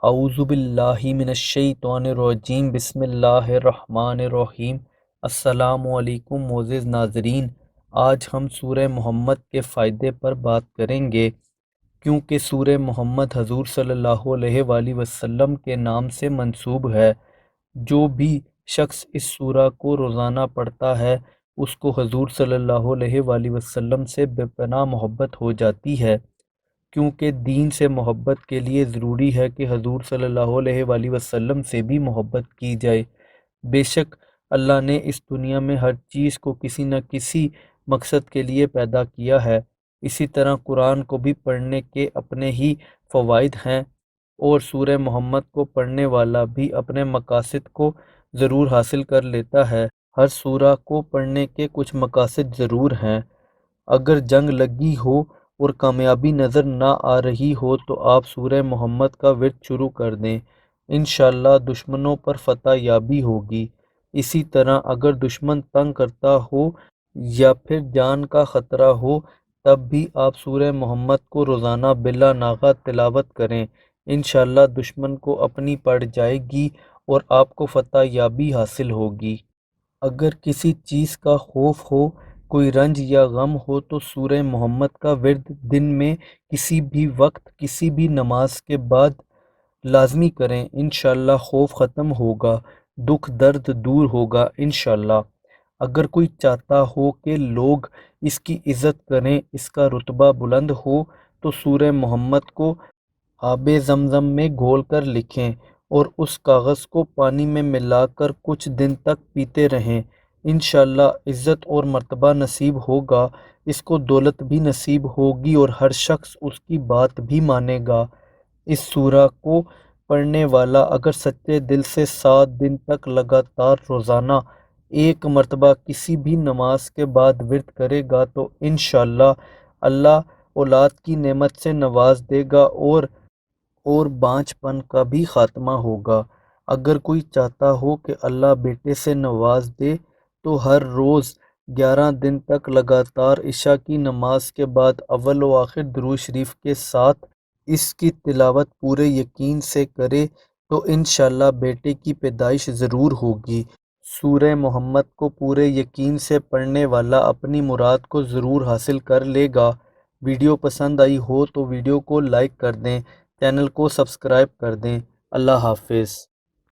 اعوذ باللہ من الشیطان الرجیم، بسم اللہ الرحمن الرحیم۔ السلام علیکم معزز ناظرین، آج ہم سورہ محمد کے فائدے پر بات کریں گے، کیونکہ سورہ محمد حضور صلی اللہ علیہ وآلہ وسلم کے نام سے منسوب ہے۔ جو بھی شخص اس سورہ کو روزانہ پڑھتا ہے اس کو حضور صلی اللہ علیہ وآلہ وسلم سے بے پناہ محبت ہو جاتی ہے، کیونکہ دین سے محبت کے لیے ضروری ہے کہ حضور صلی اللہ علیہ وآلہ وسلم سے بھی محبت کی جائے۔ بے شک اللہ نے اس دنیا میں ہر چیز کو کسی نہ کسی مقصد کے لیے پیدا کیا ہے، اسی طرح قرآن کو بھی پڑھنے کے اپنے ہی فوائد ہیں، اور سورہ محمد کو پڑھنے والا بھی اپنے مقاصد کو ضرور حاصل کر لیتا ہے۔ ہر سورہ کو پڑھنے کے کچھ مقاصد ضرور ہیں۔ اگر جنگ لگی ہو اور کامیابی نظر نہ آ رہی ہو تو آپ سورہ محمد کا ورد شروع کر دیں، انشاءاللہ دشمنوں پر فتح یابی ہوگی۔ اسی طرح اگر دشمن تنگ کرتا ہو یا پھر جان کا خطرہ ہو تب بھی آپ سورہ محمد کو روزانہ بلا ناغہ تلاوت کریں، انشاءاللہ دشمن کو اپنی پڑ جائے گی اور آپ کو فتح یابی حاصل ہوگی۔ اگر کسی چیز کا خوف ہو، کوئی رنج یا غم ہو تو سورہ محمد کا ورد دن میں کسی بھی وقت کسی بھی نماز کے بعد لازمی کریں، انشاءاللہ خوف ختم ہوگا، دکھ درد دور ہوگا انشاءاللہ۔ اگر کوئی چاہتا ہو کہ لوگ اس کی عزت کریں، اس کا رتبہ بلند ہو تو سورہ محمد کو آب زمزم میں گھول کر لکھیں اور اس کاغذ کو پانی میں ملا کر کچھ دن تک پیتے رہیں، انشاءاللہ عزت اور مرتبہ نصیب ہوگا، اس کو دولت بھی نصیب ہوگی اور ہر شخص اس کی بات بھی مانے گا۔ اس سورہ کو پڑھنے والا اگر سچے دل سے 7 دن تک لگاتار روزانہ ایک مرتبہ کسی بھی نماز کے بعد ورد کرے گا تو انشاءاللہ اللہ اولاد کی نعمت سے نواز دے گا اور بانجھ پن کا بھی خاتمہ ہوگا۔ اگر کوئی چاہتا ہو کہ اللہ بیٹے سے نواز دے تو ہر روز 11 دن تک لگاتار عشاء کی نماز کے بعد اول و آخر درود شریف کے ساتھ اس کی تلاوت پورے یقین سے کرے تو انشاءاللہ بیٹے کی پیدائش ضرور ہوگی۔ سورہ محمد کو پورے یقین سے پڑھنے والا اپنی مراد کو ضرور حاصل کر لے گا۔ ویڈیو پسند آئی ہو تو ویڈیو کو لائک کر دیں، چینل کو سبسکرائب کر دیں۔ اللہ حافظ۔